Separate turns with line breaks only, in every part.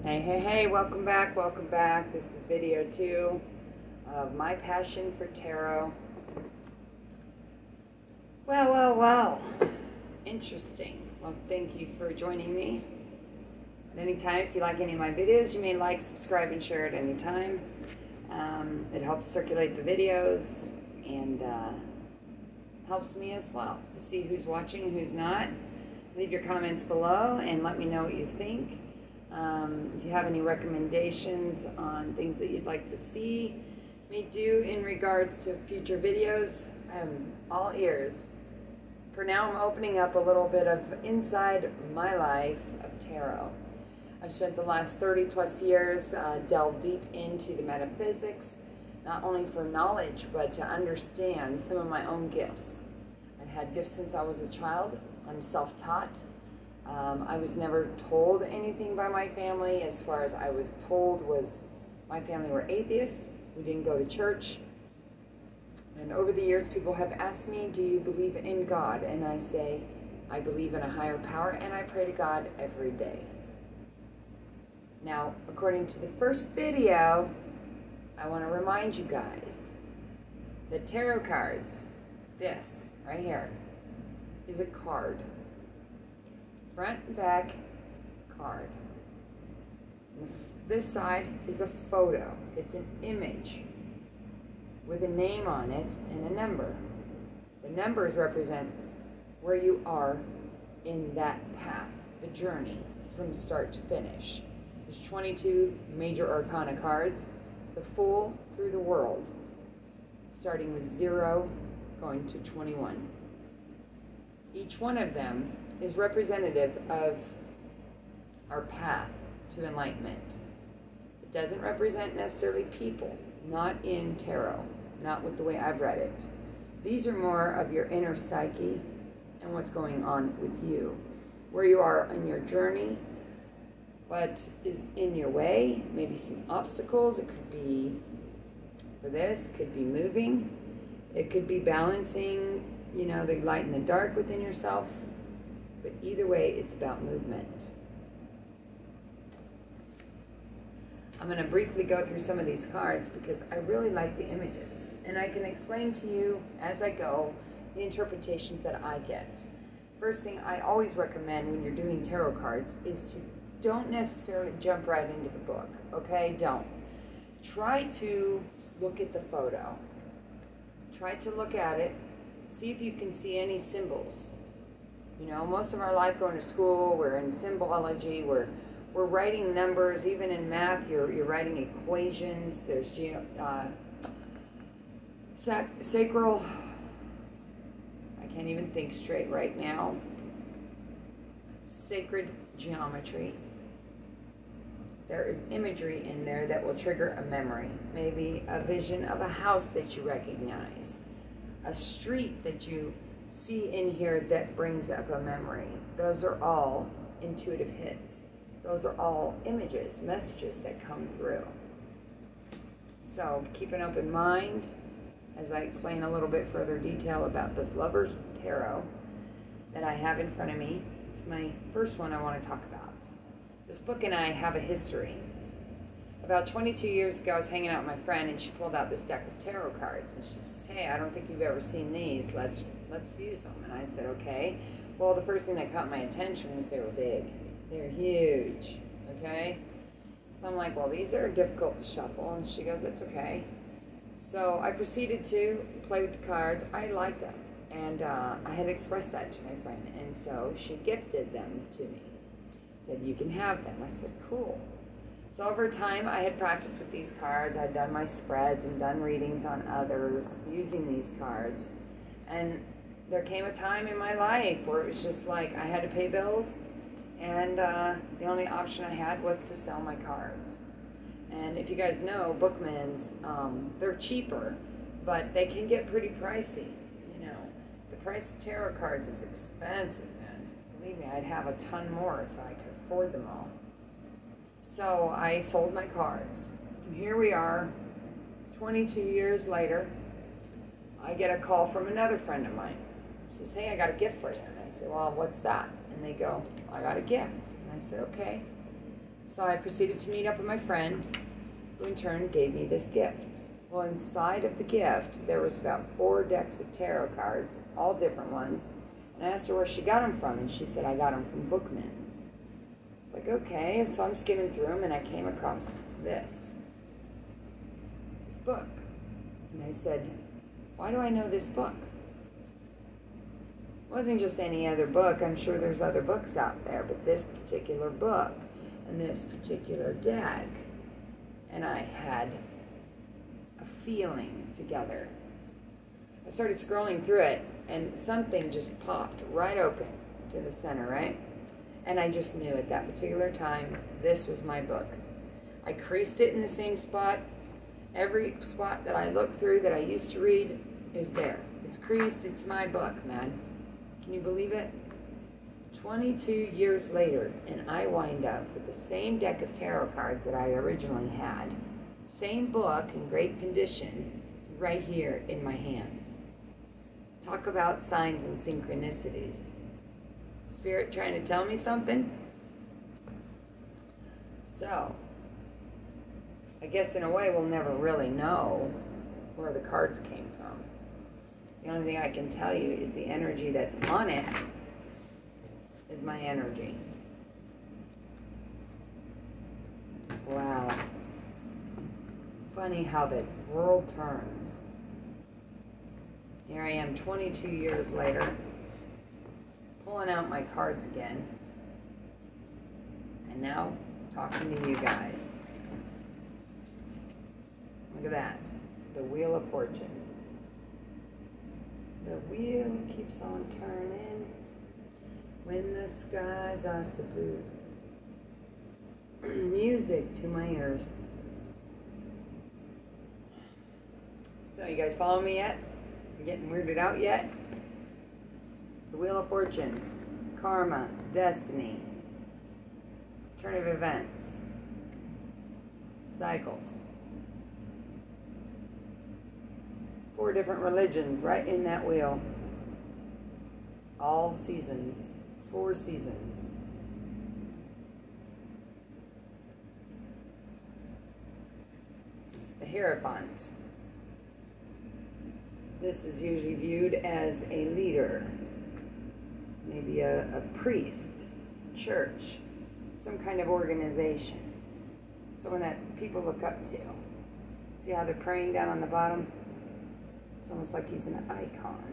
Hey, welcome back. This is video 2 of my passion for tarot. Well. Interesting. Well, thank you for joining me. At any time, if you like any of my videos, you may like, subscribe, and share at any time. It helps circulate the videos and helps me as well to see who's watching and who's not. Leave your comments below and let me know what you think. If you have any recommendations on things that you'd like to see me do in regards to future videos, I'm all ears. For now, I'm opening up a little bit of inside my life of tarot. I've spent the last 30 plus years delved deep into the metaphysics, not only for knowledge, but to understand some of my own gifts. I've had gifts since I was a child. I'm self-taught. I was never told anything by my family. As far as I was told was my family were atheists. We didn't go to church. And over the years, people have asked me, do you believe in God? And I say, I believe in a higher power, and I pray to God every day. Now, according to the first video, I want to remind you guys that tarot cards, this right here, is a card. Front and back card. This side is a photo. It's an image with a name on it and a number. The numbers represent where you are in that path, the journey from start to finish. There's 22 major arcana cards, the Fool through the world, starting with 0 going to 21. Each one of them is representative of our path to enlightenment. It doesn't represent necessarily people, not in tarot, not with the way I've read it. These are more of your inner psyche and what's going on with you, where you are on your journey, what is in your way, maybe some obstacles. It could be, for this, could be moving. It could be balancing, you know, the light and the dark within yourself. But either way, it's about movement. I'm going to briefly go through some of these cards because I really like the images. And I can explain to you as I go the interpretations that I get. First thing I always recommend when you're doing tarot cards is to don't necessarily jump right into the book, okay? Don't. Try to look at the photo. Try to look at it. See if you can see any symbols. You know, most of our life going to school, we're in symbology, we're writing numbers, even in math, you're writing equations, there's sacral, I can't even think straight right now, sacred geometry. There is imagery in there that will trigger a memory, maybe a vision of a house that you recognize, a street that you see in here that brings up a memory. Those are all intuitive hits. Those are all images, messages that come through. So keep an open mind as I explain a little bit further detail about this Lover's Tarot that I have in front of me. It's my first one I want to talk about. This book and I have a history. About 22 years ago, I was hanging out with my friend, and she pulled out this deck of tarot cards, and she says, hey, I don't think you've ever seen these. Let's use them. And I said, okay. Well, the first thing that caught my attention was they were big. They're huge, okay? So I'm like, well, these are difficult to shuffle. And she goes, that's okay. So I proceeded to play with the cards. I liked them, and I had expressed that to my friend, and so she gifted them to me. Said, you can have them. I said, cool. So over time, I had practiced with these cards. I'd done my spreads and done readings on others using these cards. And there came a time in my life where it was just like I had to pay bills, and the only option I had was to sell my cards. And if you guys know, Bookmans, they're cheaper, but they can get pretty pricey. You know, the price of tarot cards is expensive, man. Believe me, I'd have a ton more if I could afford them all. So I sold my cards. And here we are, 22 years later. I get a call from another friend of mine. He says, hey, I got a gift for you. And I say, well, what's that? And they go, I got a gift. And I said, okay. So I proceeded to meet up with my friend, who in turn gave me this gift. Well, inside of the gift, there was about 4 decks of tarot cards, all different ones. And I asked her where she got them from, and she said, I got them from Bookman's. It's like, okay, so I'm skimming through them, and I came across this book. And I said, why do I know this book? It wasn't just any other book. I'm sure there's other books out there, but this particular book and this particular deck, and I had a feeling together. I started scrolling through it, and something just popped right open to the center, right? And I just knew at that particular time, this was my book. I creased it in the same spot. Every spot that I looked through that I used to read is there. It's creased, it's my book, man. Can you believe it? 22 years later, and I wind up with the same deck of tarot cards that I originally had. Same book in great condition, right here in my hands. Talk about signs and synchronicities. Spirit trying to tell me something? So, I guess in a way we'll never really know where the cards came from. The only thing I can tell you is the energy that's on it is my energy. Wow. Funny how the world turns. Here I am 22 years later, pulling out my cards again, and now talking to you guys. Look at that, the Wheel of Fortune. The wheel keeps on turning when the skies are so blue. Music to my ears. So you guys follow me yet? You getting weirded out yet? The Wheel of Fortune, karma, destiny, turn of events, cycles. 4 different religions right in that wheel. All seasons, 4 seasons. The Hierophant. This is usually viewed as a leader, maybe a priest, church, some kind of organization, someone that people look up to. See how they're praying down on the bottom? It's almost like he's an icon.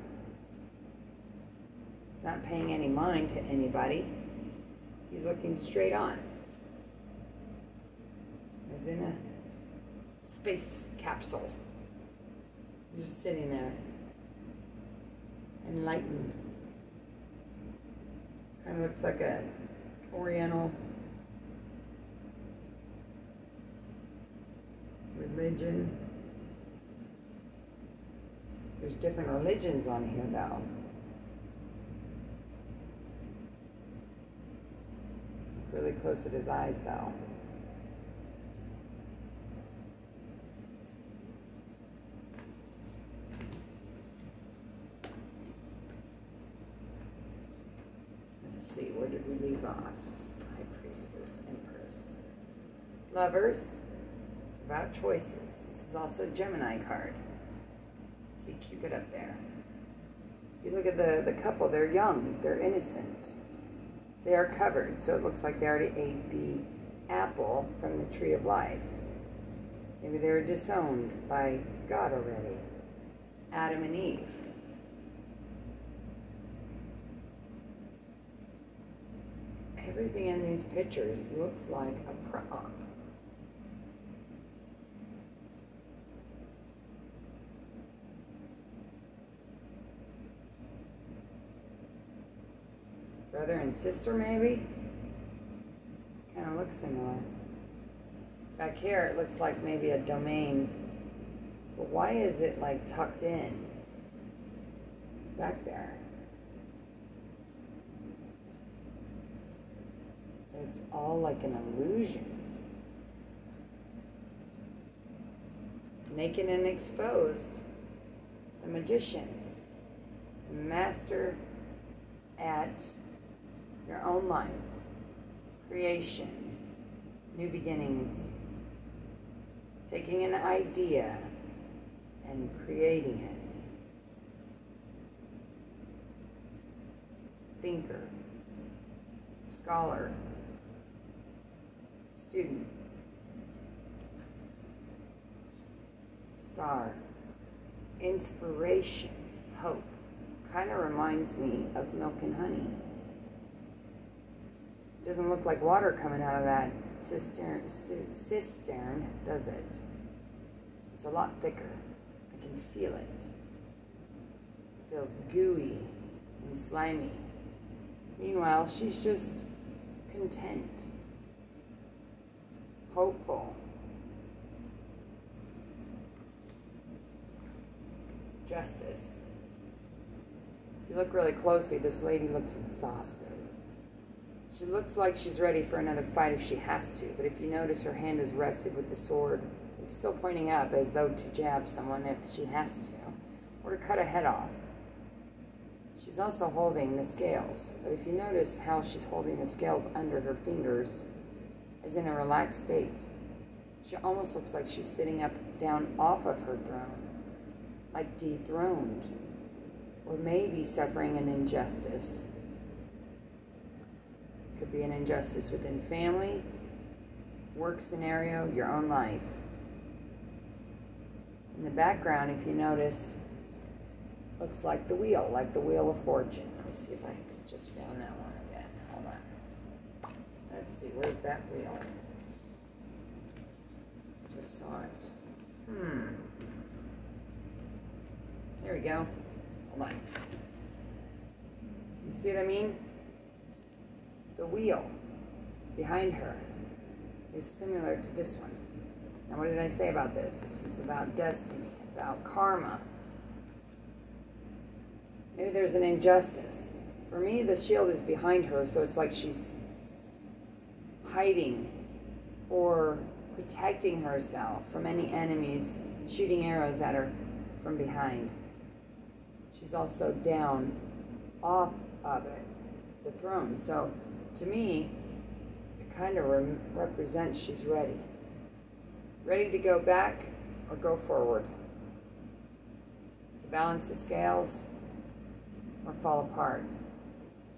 He's not paying any mind to anybody. He's looking straight on, as in a space capsule. Just sitting there, enlightened. Kind of looks like a Oriental religion. There's different religions on here, though. Look really close at his eyes, though. Let's see, where did we leave off? High Priestess, Empress. Lovers, about choices. This is also a Gemini card. See Cupid up there. You look at the couple, they're young, they're innocent. They are covered, so it looks like they already ate the apple from the tree of life. Maybe they were disowned by God already. Adam and Eve. Everything in these pictures looks like a prop. Brother and sister, maybe? Kind of looks similar. Back here, it looks like maybe a domain. But why is it like tucked in? Back there. It's all like an illusion. Naked and exposed. The magician. The master at your own life, creation, new beginnings, taking an idea and creating it. Thinker, scholar, student, star, inspiration, hope. Kind of reminds me of milk and honey. Doesn't look like water coming out of that cistern, does it? It's a lot thicker. I can feel it. It feels gooey and slimy. Meanwhile, she's just content, hopeful, justice. If you look really closely, this lady looks exhausted. She looks like she's ready for another fight if she has to, but if you notice, her hand is rested with the sword. It's still pointing up as though to jab someone if she has to, or to cut a head off. She's also holding the scales, but if you notice how she's holding the scales under her fingers, as in a relaxed state, she almost looks like she's sitting up, down off of her throne, like dethroned, or maybe suffering an injustice. Could be an injustice within family, work scenario, your own life. In the background, if you notice, looks like the wheel of fortune. Let me see if I just found that one again. Hold on. Let's see, where's that wheel? Just saw it. There we go. Hold on. You see what I mean? The wheel behind her is similar to this one. Now, what did I say about this? This is about destiny, about karma. Maybe there's an injustice. For me, the shield is behind her, so it's like she's hiding or protecting herself from any enemies shooting arrows at her from behind. She's also down off of it, the throne. So to me, it kind of represents she's ready. Ready to go back or go forward. To balance the scales or fall apart.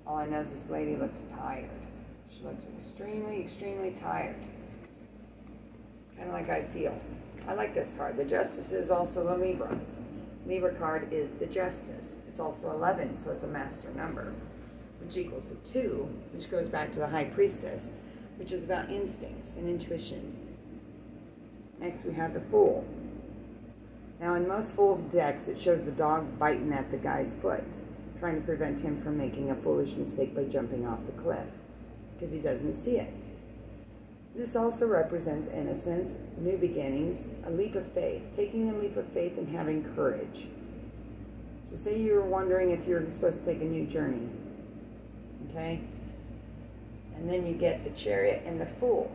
All I know is this lady looks tired. She looks extremely, extremely tired. Kind of like I feel. I like this card. The Justice is also the Libra. Libra card is the Justice. It's also 11, so it's a master number, which equals a 2, which goes back to the High Priestess, which is about instincts and intuition. Next we have the Fool. Now in most Fool decks, it shows the dog biting at the guy's foot, trying to prevent him from making a foolish mistake by jumping off the cliff, because he doesn't see it. This also represents innocence, new beginnings, a leap of faith, taking a leap of faith and having courage. So say you were wondering if you're supposed to take a new journey, okay? And then you get the Chariot and the Fool.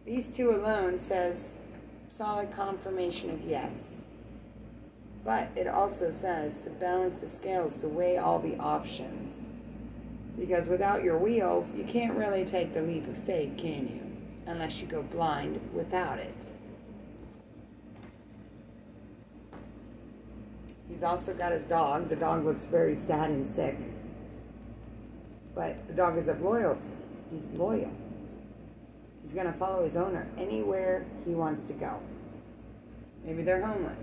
These two alone says solid confirmation of yes. But it also says to balance the scales, to weigh all the options. Because without your wheels, you can't really take the leap of faith, can you? Unless you go blind without it. He's also got his dog. The dog looks very sad and sick. But the dog is of loyalty. He's loyal. He's going to follow his owner anywhere he wants to go. Maybe they're homeless.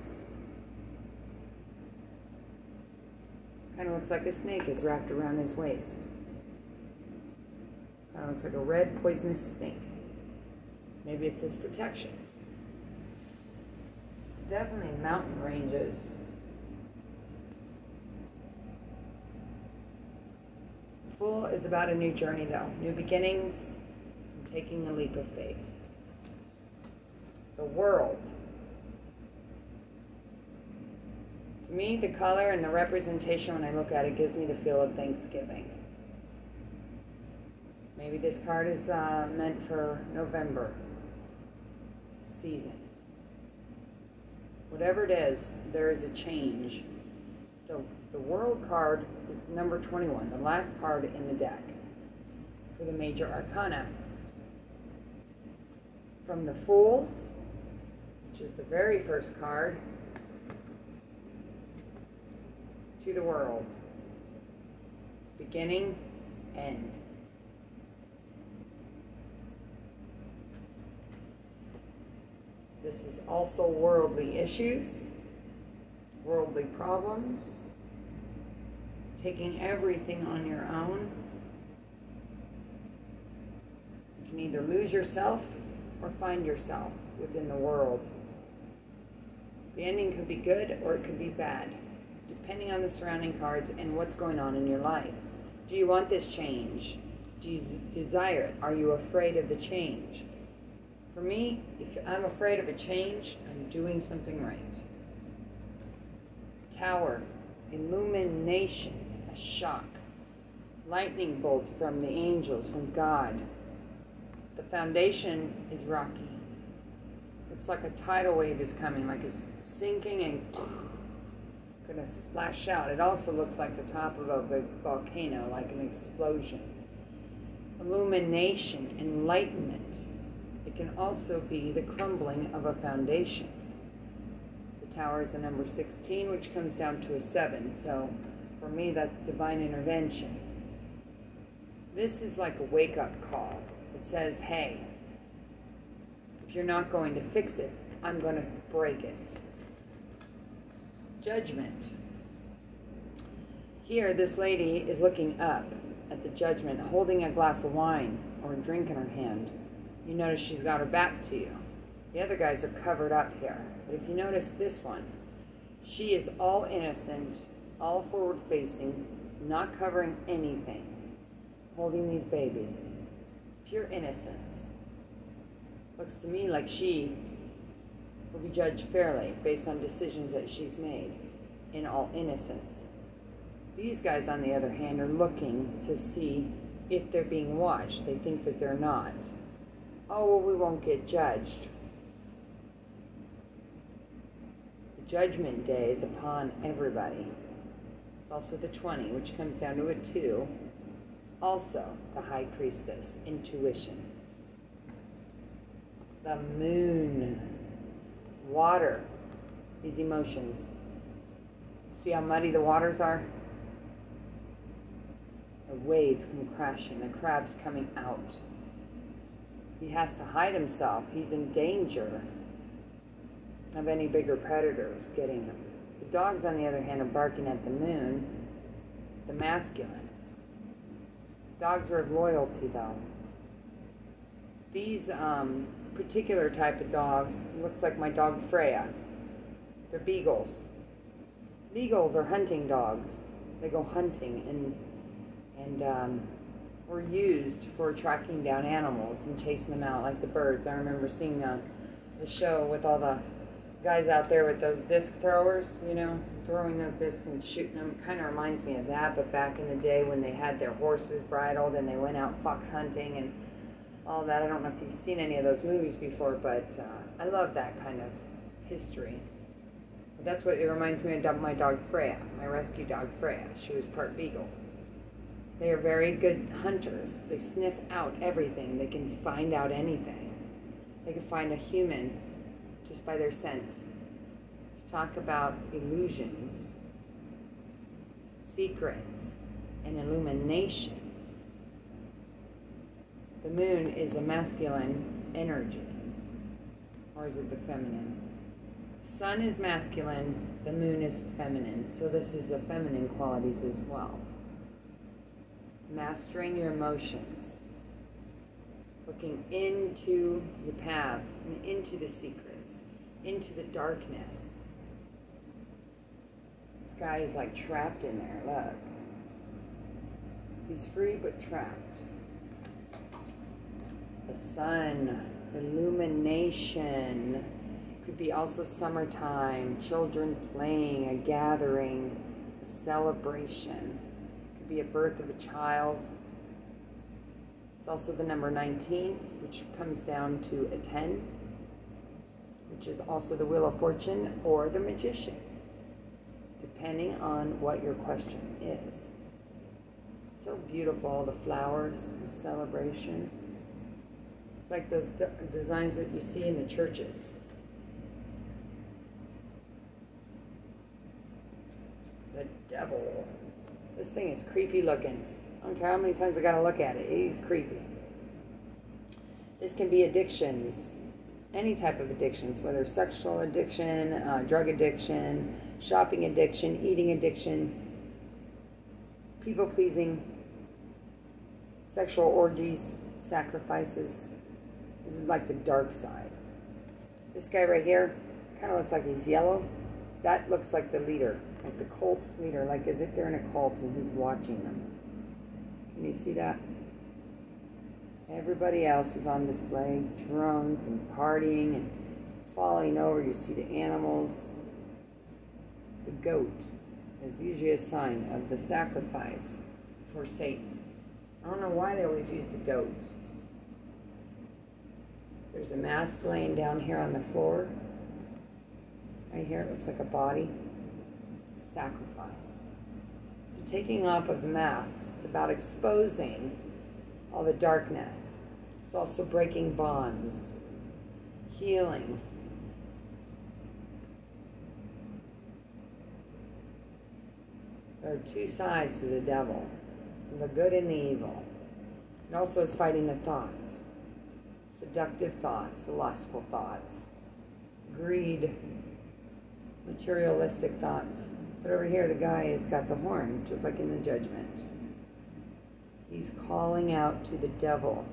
Kind of looks like a snake is wrapped around his waist. Kind of looks like a red poisonous snake. Maybe it's his protection. Definitely mountain ranges. The Fool is about a new journey though. New beginnings and taking a leap of faith. The World. To me, the color and the representation when I look at it gives me the feel of Thanksgiving. Maybe this card is meant for November season. Whatever it is, there is a change. The World card is number 21, the last card in the deck for the major arcana. From the Fool, which is the very first card, to the World. Beginning, end. This is also worldly issues, worldly problems, taking everything on your own. You can either lose yourself or find yourself within the world. The ending could be good or it could be bad, depending on the surrounding cards and what's going on in your life. Do you want this change? Do you desire it? Are you afraid of the change? For me, if I'm afraid of a change, I'm doing something right. Tower, illumination, a shock. Lightning bolt from the angels, from God. The foundation is rocky. Looks like a tidal wave is coming, like it's sinking and gonna splash out. It also looks like the top of a big volcano, like an explosion. Illumination, enlightenment. It can also be the crumbling of a foundation. The tower is the number 16, which comes down to a 7. So for me, that's divine intervention. This is like a wake-up call. It says, hey, if you're not going to fix it, I'm going to break it. Judgment. Here, this lady is looking up at the judgment, holding a glass of wine or a drink in her hand. You notice she's got her back to you. The other guys are covered up here. But if you notice this one, she is all innocent, all forward-facing, not covering anything, holding these babies. Pure innocence. Looks to me like she will be judged fairly based on decisions that she's made in all innocence. These guys, on the other hand, are looking to see if they're being watched. They think that they're not. Oh, well, we won't get judged. The judgment day is upon everybody. It's also the 20, which comes down to a 2. Also, the High Priestess, intuition. The Moon, water, these emotions. See how muddy the waters are? The waves come crashing, the crab's coming out. He has to hide himself. He's in danger of any bigger predators getting him. The dogs, on the other hand, are barking at the moon, the masculine. Dogs are of loyalty, though. These particular type of dogs, looks like my dog Freya. They're beagles. Beagles are hunting dogs. They go hunting and were used for tracking down animals and chasing them out like the birds. I remember seeing the show with all the guys out there with those disc throwers, you know, throwing those discs and shooting them. Kind of reminds me of that, but back in the day when they had their horses bridled and they went out fox hunting and all that. I don't know if you've seen any of those movies before, but I love that kind of history. That's what it reminds me of my dog Freya, my rescue dog Freya. She was part beagle. They are very good hunters. They sniff out everything. They can find out anything. They can find a human just by their scent. To talk about illusions, secrets, and illumination. The moon is a masculine energy, or is it the feminine? The sun is masculine, the moon is feminine, so this is the feminine qualities as well. Mastering your emotions, looking into your past and into the secrets, into the darkness. This guy is like trapped in there, look. He's free but trapped. The sun, illumination, could be also summertime, children playing, a gathering, a celebration. Could be a birth of a child. It's also the number 19, which comes down to a 10, which is also the Wheel of Fortune or the Magician, depending on what your question is. So beautiful, the flowers, the celebration. like those designs that you see in the churches. The devil. This thing is creepy looking. I don't care how many times I gotta look at it. He's creepy. This can be addictions. Any type of addictions, whether sexual addiction, drug addiction, shopping addiction, eating addiction, people pleasing, sexual orgies, sacrifices. This is like the dark side. This guy right here kind of looks like he's yellow. That looks like the leader, like the cult leader, like as if they're in a cult and he's watching them. Can you see that? Everybody else is on display, drunk and partying and falling over. You see the animals. The goat is usually a sign of the sacrifice for Satan. I don't know why they always use the goats. There's a mask laying down here on the floor. Right here, it looks like a body. Sacrifice. So taking off of the masks, it's about exposing all the darkness. It's also breaking bonds, healing. There are two sides to the devil, the good and the evil. It also is fighting the thoughts, seductive thoughts, lustful thoughts, greed, materialistic thoughts. But over here, the guy has got the horn, just like in the judgment. He's calling out to the devil.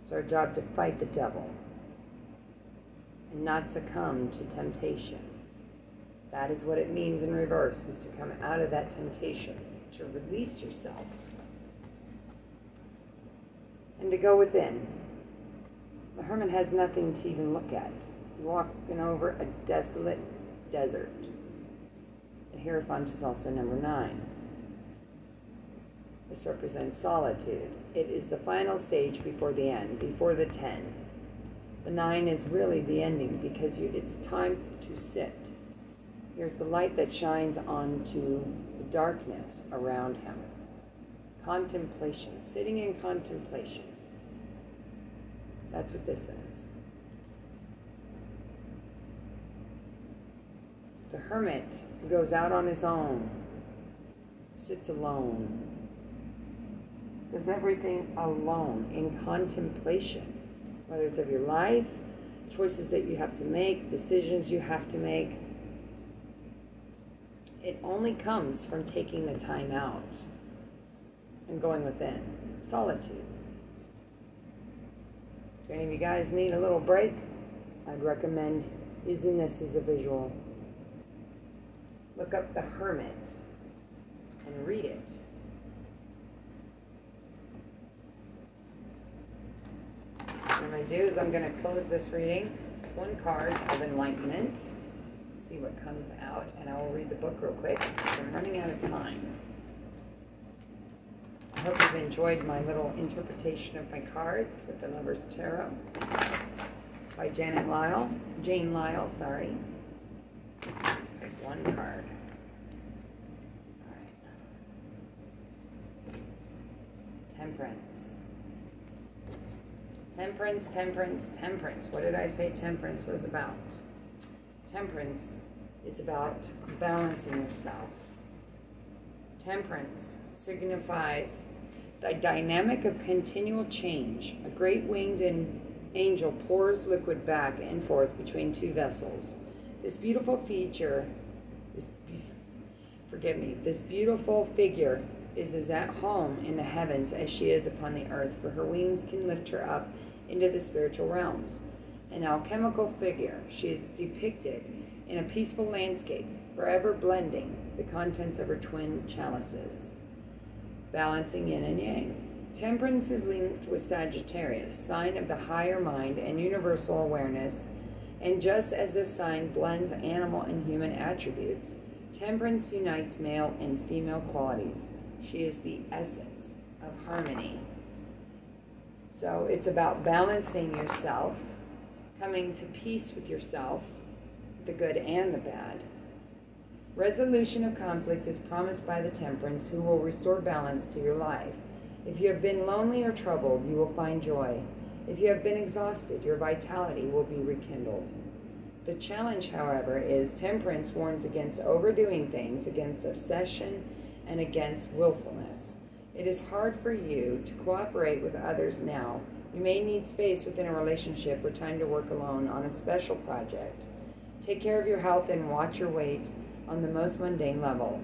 It's our job to fight the devil and not succumb to temptation. That is what it means in reverse, is to come out of that temptation, to release yourself, and to go within. The hermit has nothing to even look at. He's walking over a desolate desert. The Hierophant is also number 9. This represents solitude. It is the final stage before the end, before the 10. The 9 is really the ending because it's time to sit. Here's the light that shines onto the darkness around him. Contemplation, sitting in contemplation. That's what this is. The hermit goes out on his own, sits alone, does everything alone in contemplation, whether it's of your life, choices that you have to make, decisions you have to make. It only comes from taking the time out and going within. Solitude. If any of you guys need a little break, I'd recommend using this as a visual. Look up The Hermit and read it. What I'm going to do is I'm going to close this reading with one card of enlightenment. See what comes out, and I will read the book real quick. I'm running out of time. I hope you've enjoyed my little interpretation of my cards with the Lover's Tarot by Jane Lyle, sorry. Let's pick one card. All right. Temperance. Temperance, temperance, temperance. What did I say temperance was about? Temperance is about balancing yourself. Temperance signifies the dynamic of continual change. A great winged angel pours liquid back and forth between two vessels. This beautiful feature, this beautiful figure is as at home in the heavens as she is upon the earth, for her wings can lift her up into the spiritual realms. An alchemical figure, she is depicted in a peaceful landscape, forever blending the contents of her twin chalices, balancing yin and yang. Temperance is linked with Sagittarius, sign of the higher mind and universal awareness, and just as this sign blends animal and human attributes, temperance unites male and female qualities. She is the essence of harmony. So it's about balancing yourself, coming to peace with yourself, the good and the bad. Resolution of conflict is promised by the temperance, who will restore balance to your life. If you have been lonely or troubled, you will find joy. If you have been exhausted, your vitality will be rekindled. The challenge, however, is temperance warns against overdoing things, against obsession, and against willfulness. It is hard for you to cooperate with others now. You may need space within a relationship or time to work alone on a special project. Take care of your health and watch your weight on the most mundane level.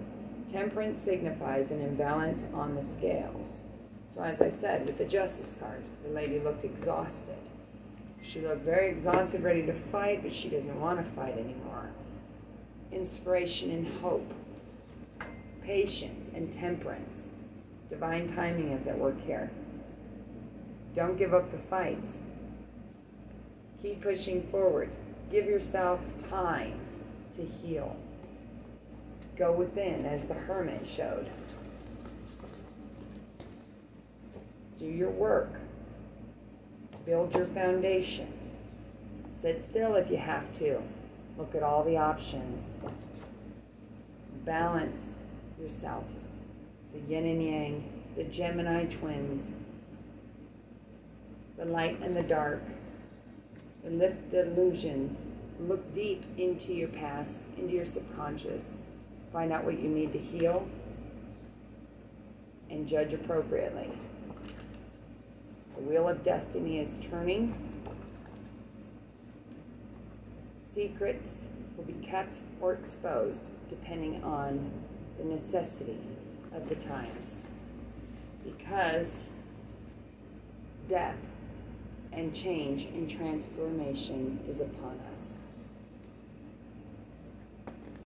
Temperance signifies an imbalance on the scales. So as I said, with the Justice card, the lady looked exhausted. She looked very exhausted, ready to fight, but she doesn't want to fight anymore. Inspiration and hope. Patience and temperance. Divine timing is at work here. Don't give up the fight. Keep pushing forward. Give yourself time to heal. Go within, as the Hermit showed. Do your work. Build your foundation. Sit still if you have to. Look at all the options. Balance yourself. The yin and yang, the Gemini twins, the light and the dark, the lift the illusions. Look deep into your past, into your subconscious. Find out what you need to heal and judge appropriately. The wheel of destiny is turning. Secrets will be kept or exposed depending on the necessity of the times, because death and change and transformation is upon us.